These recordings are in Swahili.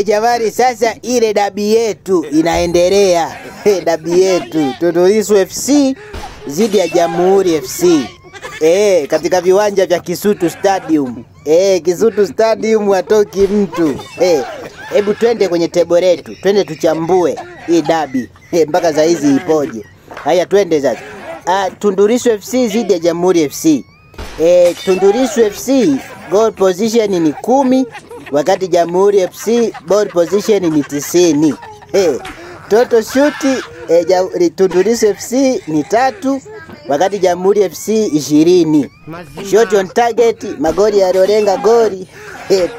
Jamani, sasa ile dabi yetu inaendelea. Dabi yetu Tundu Lissu FC zidi ya Jamhuri FC. Katika viwanja vya Kisutu Stadium. Kisutu Stadium hatoki mtu. Hebu twende kwenye tebo letu, twende tuchambue hii dabi. Mpaka za hizi ipoje. Haya twende sasa. Tundu Lissu FC zidi ya Jamhuri FC. Tundu Lissu FC goal position ni 10, wakati Jamhuri FC goal position ni 90. Total shoot Tundu Lissu FC ni 3, wakati Jamhuri FC 20. Shot on target, magoli yaliolenga goli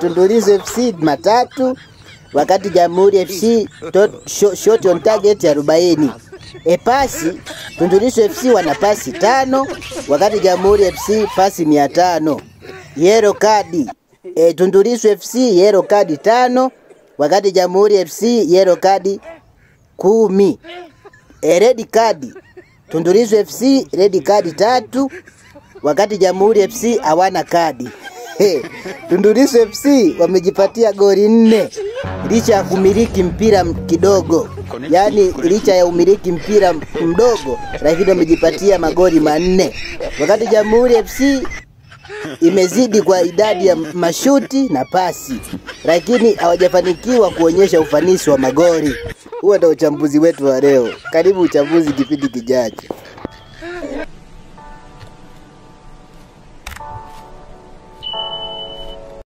Tundu Lissu FC 3, wakati Jamhuri FC shot on target 40. Pasi Tundu Lissu FC wana pasi 5, wakati Jamhuri FC pasi 500. Yellow card Tundu Lissu FC yellow card 5, wakati Jamhuri FC yellow card 10. Red card Tundu Lissu FC red card 3, wakati Jamhuri FC hawana kadi. Tundu Lissu FC wamejipatia goli 4 licha ya kumiliki mpira kidogo. Yaani licha ya umiliki mpira mdogo, lakini wamejipatia magoli 4. Wakati Jamhuri FC imezidi kwa idadi ya mashuti na pasi, lakini hawajafanikiwa kuonyesha ufanisi wa magoli. Huo ndio uchambuzi wetu wa leo. Karibu uchambuzi kipindi kijacho.